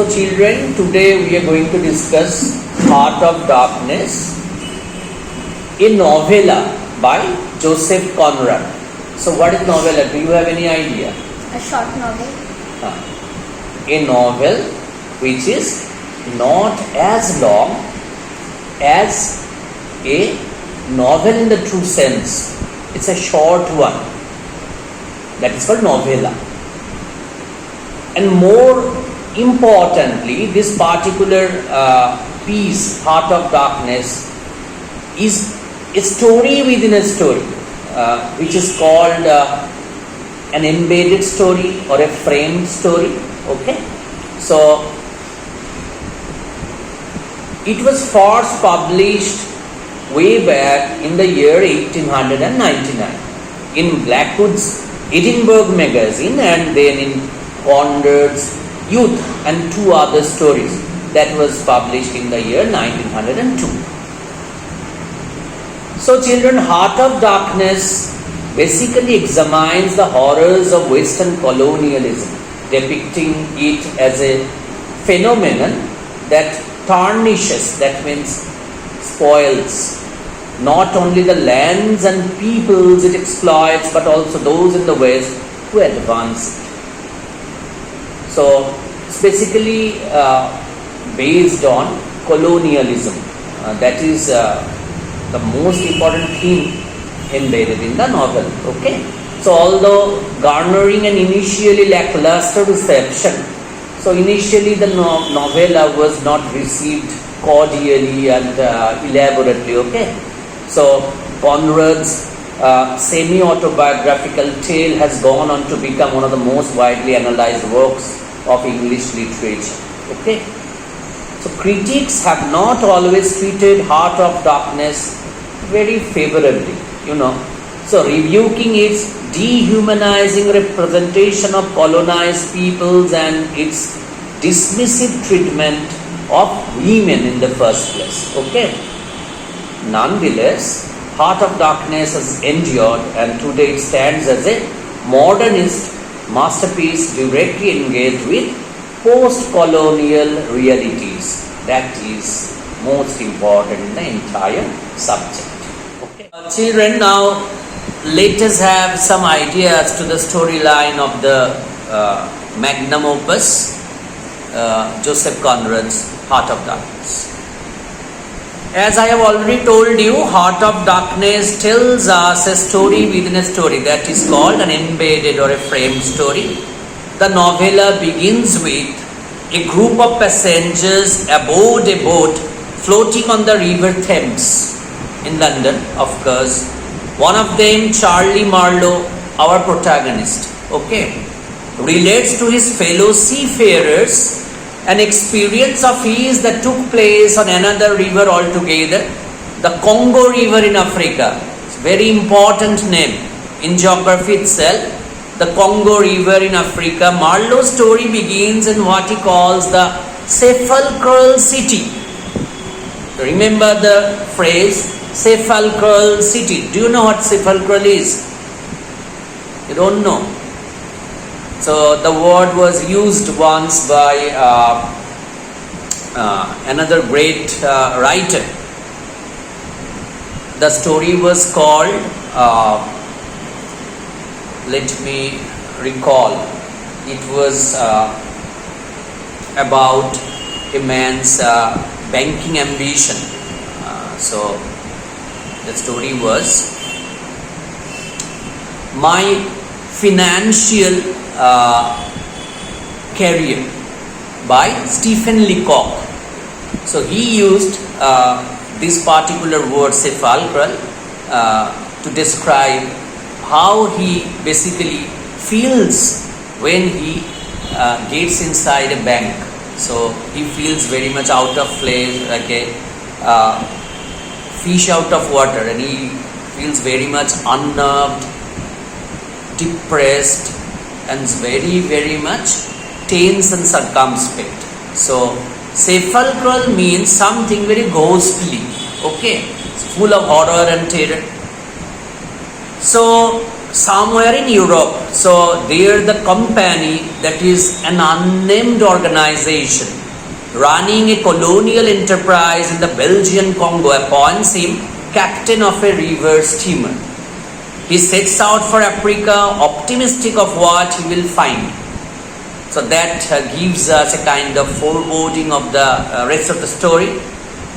So children, today we are going to discuss Heart of Darkness, a novella by Joseph Conrad. So what is novella? Do you have any idea? A short novel. A novel which is not as long as a novel in the true sense. It's a short one. That is called novella. And more importantly, this particular piece, Heart of Darkness, is a story within a story, which is called an embedded story or a framed story. Okay, so it was first published way back in the year 1899 in Blackwood's Edinburgh magazine, and then in Conrad's Youth and two other stories that was published in the year 1902. So children, Heart of Darkness basically examines the horrors of Western colonialism, depicting it as a phenomenon that tarnishes, that means spoils, not only the lands and peoples it exploits, but also those in the West who advance it. So it's basically based on colonialism. That is the most important theme embedded in the novel. Okay. So although garnering an initially lackluster reception, so initially the novella was not received cordially and elaborately. Okay. So Conrad's semi-autobiographical tale has gone on to become one of the most widely analyzed works of English literature. Okay. So critics have not always treated Heart of Darkness very favorably, So rebuking its dehumanizing representation of colonized peoples and its dismissive treatment of women in the first place. Okay. Nonetheless, Heart of Darkness has endured, and today it stands as a modernist masterpiece directly engaged with post-colonial realities. That is most important in the entire subject. Okay. Children, now let us have some ideas to the storyline of the Magnum Opus, Joseph Conrad's Heart of Darkness. As I have already told you, Heart of Darkness tells us a story within a story, that is called an embedded or a framed story. The novella begins with a group of passengers aboard a boat floating on the River Thames in London, of course. One of them, Charlie Marlowe, our protagonist, relates to his fellow seafarers an experience of his that took place on another river altogether, the Congo River in Africa. It's a very important name in geography itself, the Congo River in Africa. Marlowe's story begins in what he calls the sepulchral city. Remember the phrase sepulchral city. Do you know what sepulchral is? You don't know. So the word was used once by another great writer. The story was called, let me recall, it was about a man's banking ambition. So the story was, My Financial Career by Stephen Leacock. So he used this particular word sepulchral to describe how he basically feels when he gets inside a bank. So he feels very much out of place, like a fish out of water, and he feels very much unnerved, depressed, and very, very much tense and circumspect. So sepulchral means something very ghostly. It's full of horror and terror. So somewhere in Europe. So there the company, that is an unnamed organization running a colonial enterprise in the Belgian Congo, appoints him captain of a river steamer. He sets out for Africa, optimistic of what he will find. So that gives us a kind of foreboding of the rest of the story.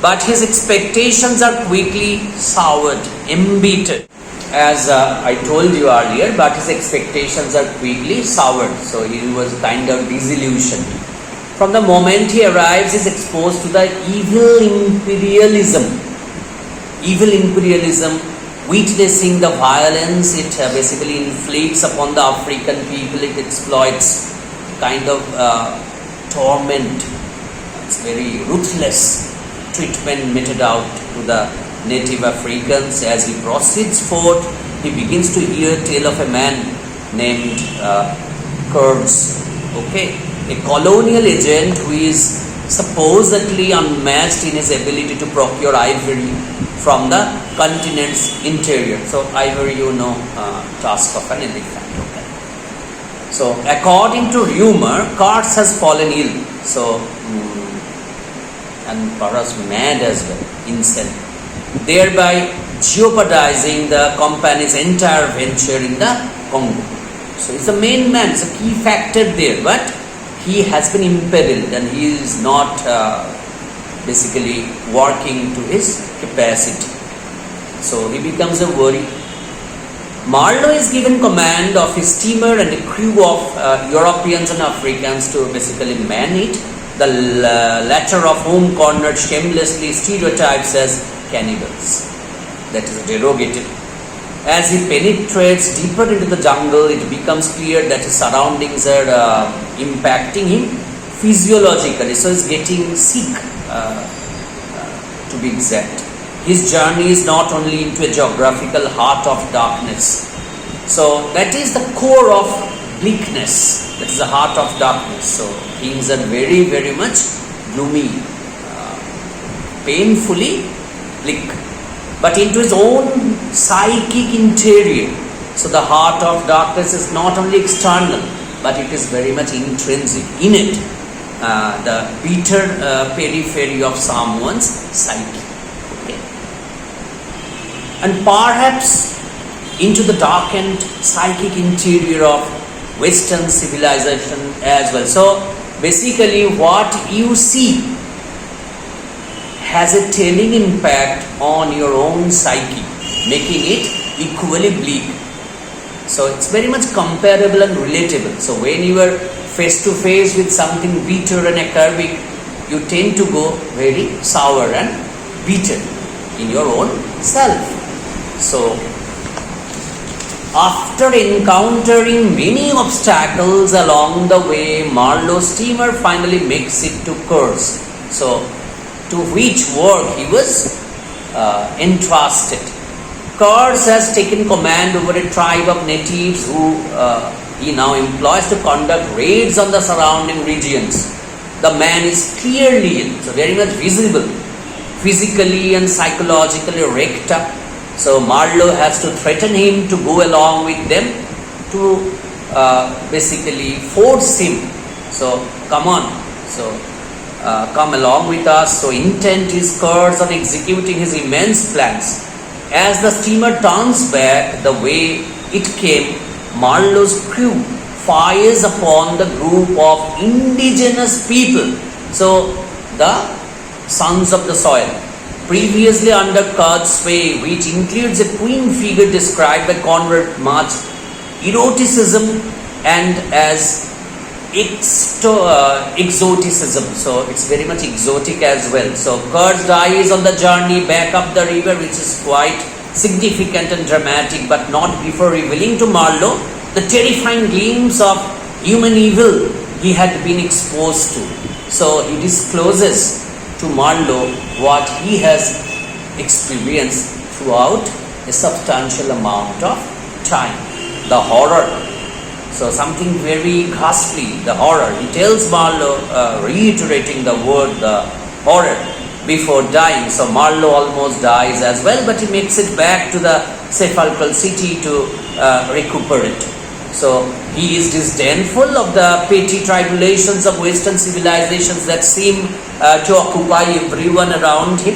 But his expectations are quickly soured, embittered, as I told you earlier, but his expectations are quickly soured. So he was kind of disillusioned. From the moment he arrives, he is exposed to the evil imperialism, witnessing the violence it basically inflicts upon the African people. It exploits kind of torment. It's very ruthless treatment meted out to the native Africans. As he proceeds forth, he begins to hear tale of a man named Kurz. Okay, a colonial agent who is supposedly unmatched in his ability to procure ivory from the continent's interior. So ivory, tusk of an elephant. Okay. So according to rumor, Kurz has fallen ill. So and perhaps mad as well, insane, thereby jeopardizing the company's entire venture in the Congo. So he's the main man, it's a key factor there, but he has been impeded and he is not basically working to his capacity. So he becomes a worry. Marlowe is given command of his steamer and a crew of Europeans and Africans to basically man it, the latter of whom Conrad shamelessly stereotypes as cannibals. That is derogative. As he penetrates deeper into the jungle, it becomes clear that his surroundings are impacting him physiologically. So he's getting sick, to be exact. His journey is not only into a geographical heart of darkness. So that is the core of bleakness. That is the heart of darkness. So things are very, very much gloomy, painfully bleak. But into his own psychic interior. So the heart of darkness is not only external, but it is very much intrinsic, innate, the bitter periphery of someone's psyche. Okay. And perhaps into the darkened psychic interior of Western civilization as well. So basically what you see has a telling impact on your own psyche, making it equally bleak. So it's very much comparable and relatable. So when you are face to face with something bitter and acerbic, you tend to go very sour and bitter in your own self. So after encountering many obstacles along the way, Marlowe's steamer finally makes it to Kurz. So to which work he was entrusted. Kurz has taken command over a tribe of natives who he now employs to conduct raids on the surrounding regions. The man is clearly ill, so very much visible, physically and psychologically wrecked up. So Marlowe has to threaten him to go along with them to basically force him. So come on, come along with us. So intent is Kurz on executing his immense plans. As the steamer turns back the way it came, Marlowe's crew fires upon the group of indigenous people. So the sons of the soil, previously under Kurz's sway, which includes a queen figure described by Conrad much eroticism and as exoticism. So it's very much exotic as well. So Kurz dies on the journey back up the river, which is quite significant and dramatic, but not before revealing to Marlowe the terrifying glimpse of human evil he had been exposed to. So he discloses to Marlowe what he has experienced throughout a substantial amount of time. The horror. So something very ghastly, the horror. He tells Marlowe, reiterating the word, the horror, before dying. So Marlowe almost dies as well, but he makes it back to the sepulchral city to recuperate. So he is disdainful of the petty tribulations of Western civilizations that seem to occupy everyone around him.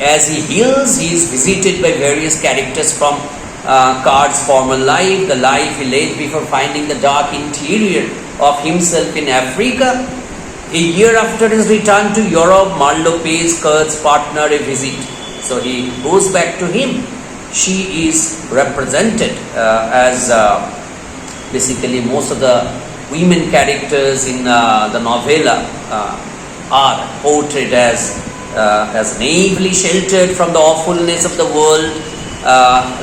As he heals, he is visited by various characters from Card's former life, the life he led before finding the dark interior of himself in Africa. A year after his return to Europe, Marlowe pays Kurt's partner a visit. So he goes back to him. She is represented as basically most of the women characters in the novella are portrayed as naively sheltered from the awfulness of the world,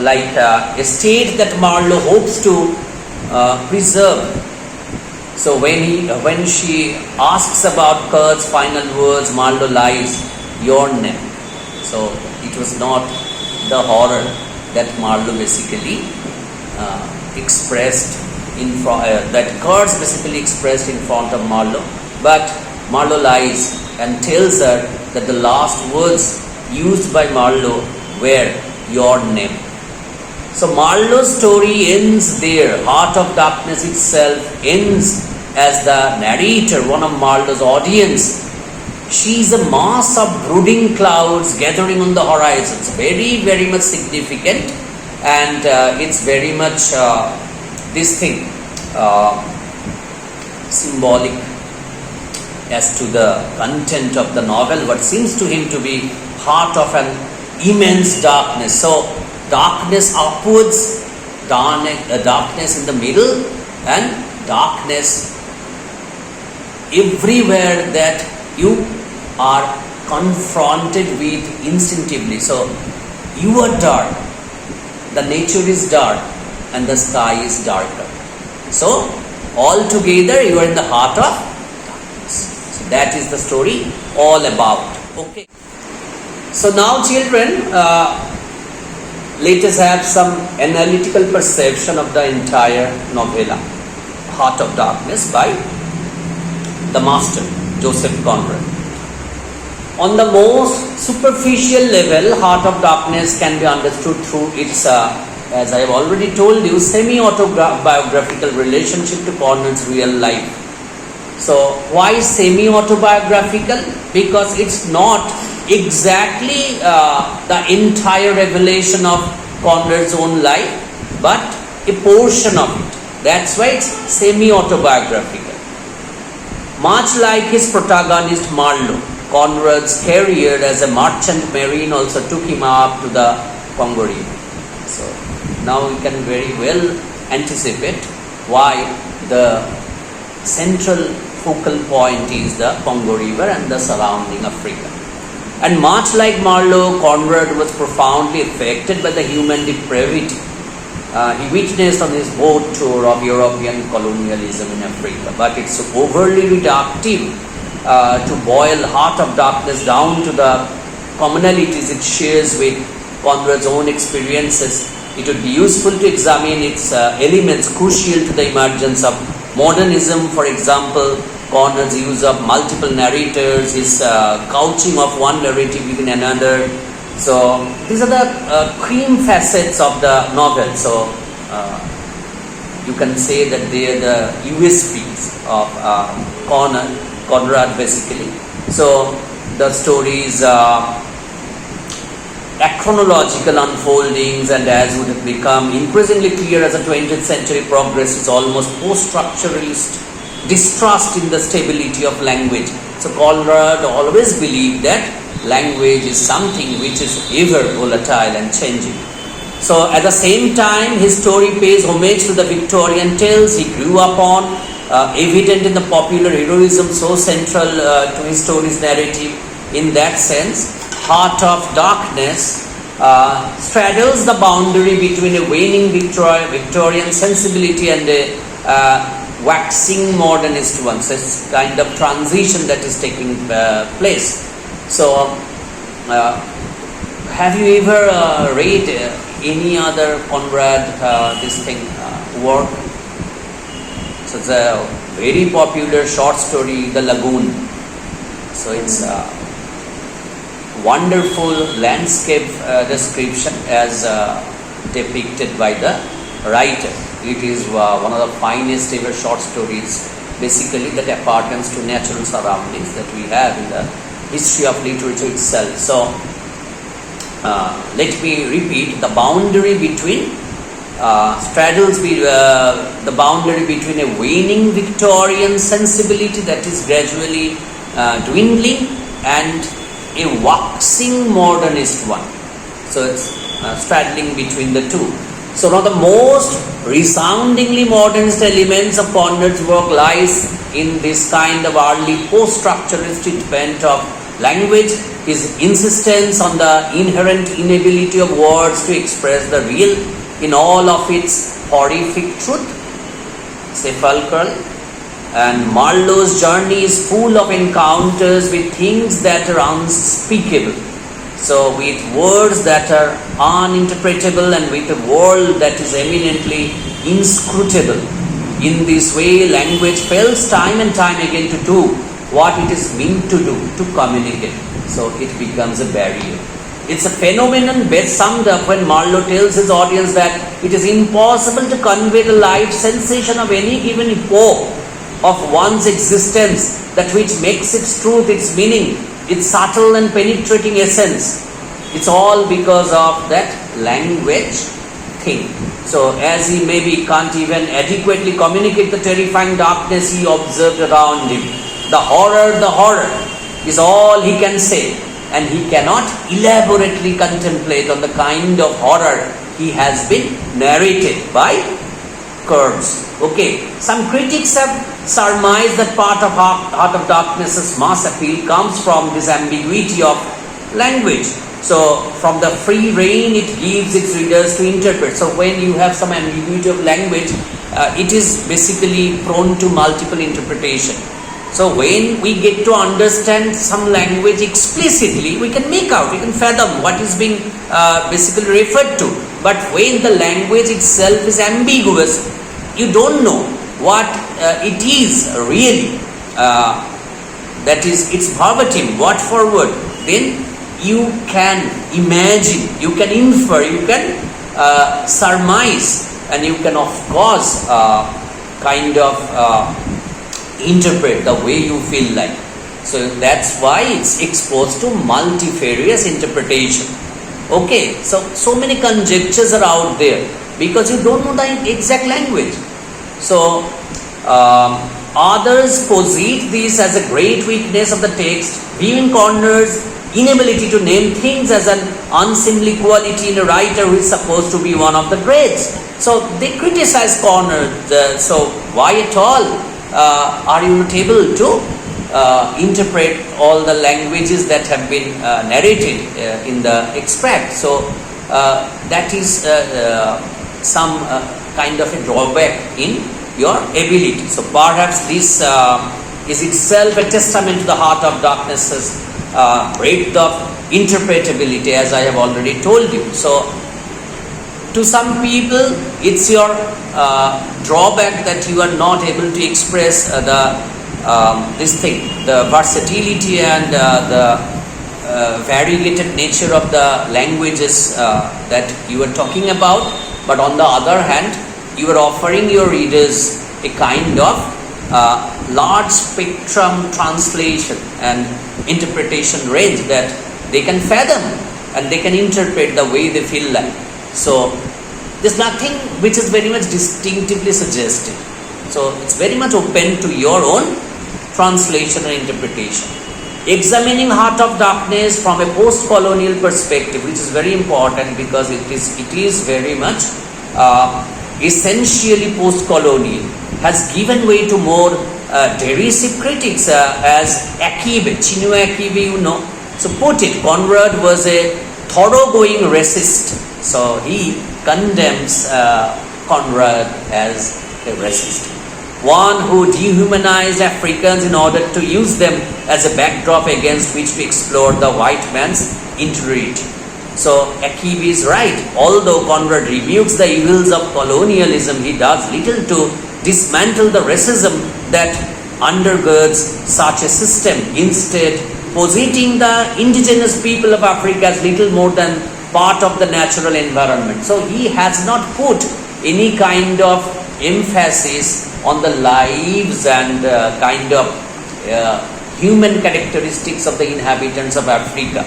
like a state that Marlowe hopes to preserve. So when she asks about Kurt's final words, Marlowe lies, "Your name." So it was not the horror that Marlowe basically expressed that Kurtz basically expressed in front of Marlowe, but Marlowe lies and tells her that the last words used by Marlowe were "your name." So Marlowe's story ends there. Heart of Darkness itself ends as the narrator, one of Marlowe's audience. She is a mass of brooding clouds gathering on the horizon. It's very, very much significant, and it's very much symbolic as to the content of the novel, what seems to him to be part of an immense darkness. So darkness upwards, darkness in the middle, and darkness everywhere that you are confronted with instinctively. So you are dark, the nature is dark, and the sky is darker. So all together you are in the heart of darkness. So that is the story all about. Okay. So now children, let us have some analytical perception of the entire novella, Heart of Darkness, by the master, Joseph Conrad. On the most superficial level, Heart of Darkness can be understood through its, as I have already told you, semi-autobiographical relationship to Conrad's real life. So why semi-autobiographical? Because it's not exactly the entire revelation of Conrad's own life, but a portion of it. That's why it's semi-autobiographical. Much like his protagonist Marlowe, Conrad's career as a merchant marine also took him up to the Congo River. So now we can very well anticipate why the central focal point is the Congo River and the surrounding Africa. And much like Marlowe, Conrad was profoundly affected by the human depravity he witnessed on his boat tour of European colonialism in Africa. But it's overly reductive to boil Heart of Darkness down to the commonalities it shares with Conrad's own experiences. It would be useful to examine its elements crucial to the emergence of modernism. For example, Conrad's use of multiple narrators, his couching of one narrative within another. So these are the cream facets of the novel. So you can say that they are the USPs of Conrad basically. So the stories chronological unfoldings, and as would have become increasingly clear as the 20th century progresses, almost post-structuralist distrust in the stability of language. So Conrad always believed that language is something which is ever volatile and changing. So at the same time, his story pays homage to the Victorian tales he grew up on, evident in the popular heroism so central to his story's narrative. In that sense, Heart of Darkness straddles the boundary between a waning Victorian sensibility and a waxing modernist one. So it's kind of transition that is taking place. So have you ever read any other Conrad work? So it's a very popular short story, The Lagoon. So it's wonderful landscape description as depicted by the writer. It is one of the finest ever short stories, basically, that appertains to natural surroundings that we have in the history of literature itself. So, let me repeat, the boundary between straddles the boundary between a waning Victorian sensibility that is gradually dwindling and a waxing modernist one. So it's straddling between the two. So one of the most resoundingly modernist elements of Conrad's work lies in this kind of early post-structuralist treatment of language, his insistence on the inherent inability of words to express the real in all of its horrific truth, sepulchral. And Marlowe's journey is full of encounters with things that are unspeakable. So with words that are uninterpretable and with a world that is eminently inscrutable. In this way, language fails time and time again to do what it is meant to do, to communicate. So it becomes a barrier. It's a phenomenon best summed up when Marlowe tells his audience that it is impossible to convey the life sensation of any given epoch of one's existence, that which makes its truth, its meaning, its subtle and penetrating essence. It's all because of that language thing. So as he maybe can't even adequately communicate the terrifying darkness he observed around him, the horror is all he can say, and he cannot elaborately contemplate on the kind of horror he has been narrated by curves. Okay, some critics have surmised that part of Heart of Darkness's mass appeal comes from this ambiguity of language. So from the free rein it gives its readers to interpret. So when you have some ambiguity of language, it is basically prone to multiple interpretation. So when we get to understand some language explicitly, we can make out, we can fathom what is being basically referred to. But when the language itself is ambiguous, you don't know what it is really, that is, it's verbatim, word for word, then you can imagine, you can infer, you can surmise, and you can of course kind of interpret the way you feel like. So that's why it's exposed to multifarious interpretation. Okay, so many conjectures are out there because you don't know the exact language. So others posit this as a great weakness of the text, viewing Conrad's inability to name things as an unseemly quality in a writer who is supposed to be one of the greats. So they criticize Conrad. So why at all are you not able to interpret all the languages that have been narrated in the extract? So that is some kind of a drawback in your ability. So perhaps this is itself a testament to the Heart of Darkness's breadth of interpretability, as I have already told you. So to some people it's your drawback that you are not able to express the versatility and the variegated nature of the languages that you are talking about. But on the other hand, you are offering your readers a kind of large spectrum translation and interpretation range that they can fathom and they can interpret the way they feel like. So there's nothing which is very much distinctively suggested. So it's very much open to your own translation and interpretation. Examining Heart of Darkness from a post-colonial perspective, which is very important because it is very much essentially post-colonial, has given way to more derisive critics as Akibe, Chinua Akibe, you know. So put it, Conrad was a thoroughgoing racist. So he condemns Conrad as a racist. One who dehumanized Africans in order to use them as a backdrop against which to explore the white man's interiority. So Akibe is right. Although Conrad rebukes the evils of colonialism, he does little to dismantle the racism that undergirds such a system. Instead, positing the indigenous people of Africa as little more than part of the natural environment. So he has not put any kind of emphasis on the lives and kind of human characteristics of the inhabitants of Africa.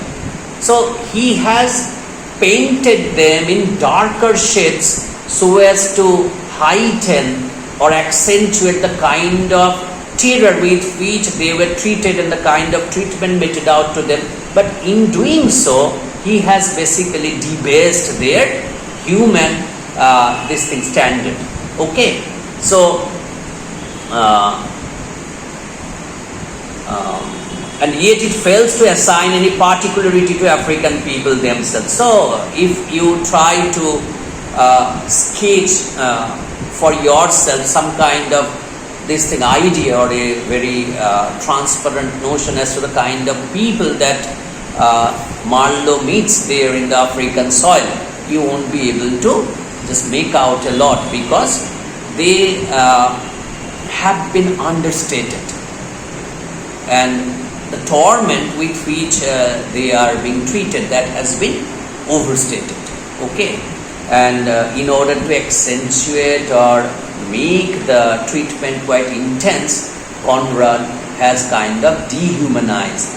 So he has painted them in darker shades so as to heighten or accentuate the kind of terror with which they were treated and the kind of treatment meted out to them. But in doing so, he has basically debased their human standard. Okay, so and yet it fails to assign any particularity to African people themselves. So if you try to sketch for yourself some kind of idea or a very transparent notion as to the kind of people that Marlowe meets there in the African soil, you won't be able to just make out a lot, because they have been understated, and the torment with which they are being treated, that has been overstated. Okay, and in order to accentuate or make the treatment quite intense, Conrad has kind of dehumanized.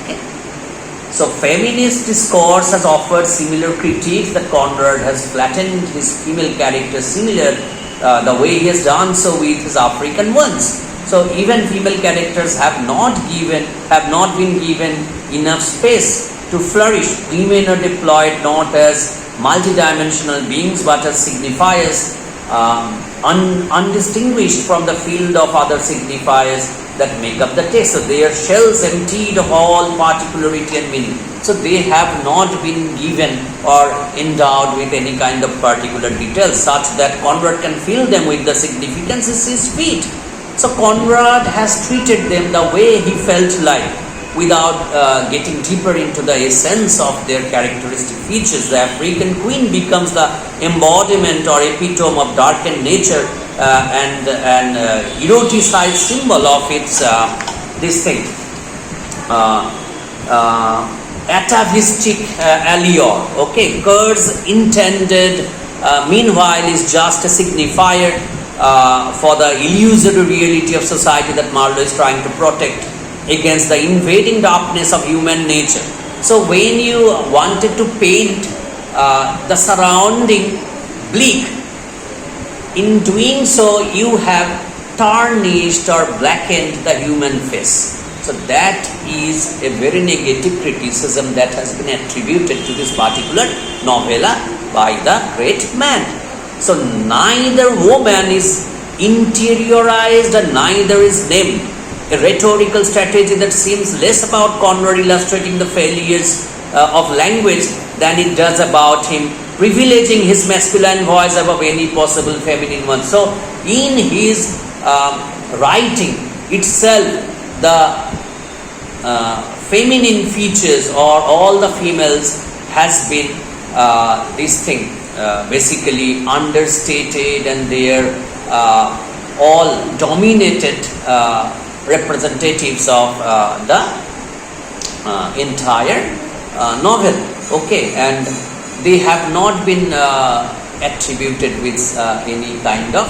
Okay, so feminist discourse has offered similar critiques, that Conrad has flattened his female characters similar the way he has done so with his African ones. So even female characters have not been given enough space to flourish. Women are deployed not as multidimensional beings but as signifiers, undistinguished from the field of other signifiers that make up the text. So their shells emptied of all particularity and meaning. So they have not been given or endowed with any kind of particular details such that Conrad can fill them with the significance he sees fit. So Conrad has treated them the way he felt like, without getting deeper into the essence of their characteristic features. The African queen becomes the embodiment or epitome of darkened nature and eroticized symbol of its atavistic allure. Okay, Kerr's intended meanwhile is just a signifier for the illusory reality of society that Marlowe is trying to protect against the invading darkness of human nature. So when you wanted to paint the surrounding bleak, in doing so you have tarnished or blackened the human face. So that is a very negative criticism that has been attributed to this particular novella by the great man. So neither woman is interiorized and neither is named. A rhetorical strategy that seems less about Conrad illustrating the failures of language than it does about him privileging his masculine voice above any possible feminine one. So in his writing itself, the feminine features or all the females has been basically understated, and they are all dominated representatives of the entire novel. Okay, and they have not been attributed with any kind of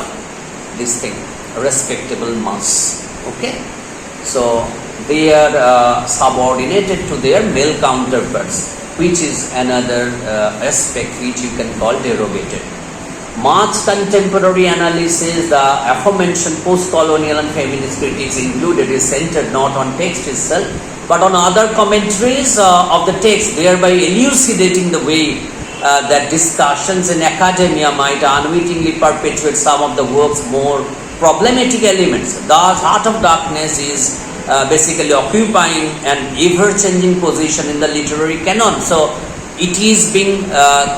respectable mass. Okay, so they are subordinated to their male counterparts, which is another aspect which you can call derogated. Much contemporary analysis, the aforementioned postcolonial and feminist critics included, is centered not on text itself but on other commentaries of the text, thereby elucidating the way that discussions in academia might unwittingly perpetuate some of the work's more problematic elements. Thus, Heart of Darkness is basically occupying an ever-changing position in the literary canon. So it is being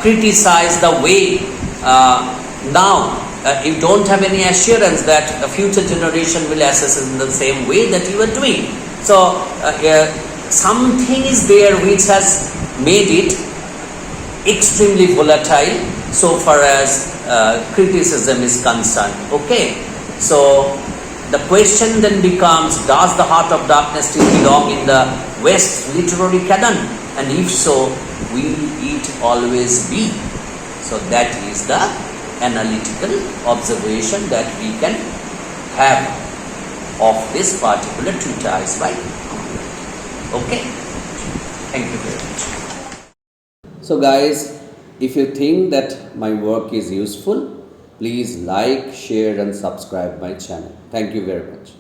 criticized the way now you don't have any assurance that a future generation will assess it in the same way that you are doing. So something is there which has made it extremely volatile so far as criticism is concerned. Okay, so the question then becomes, does the Heart of Darkness still belong in the West literary canon, and if so, will it always be? So that is the analytical observation that we can have of this particular treatise by Conrad. Okay, thank you very much. So guys, if you think that my work is useful, please like, share and subscribe my channel. Thank you very much.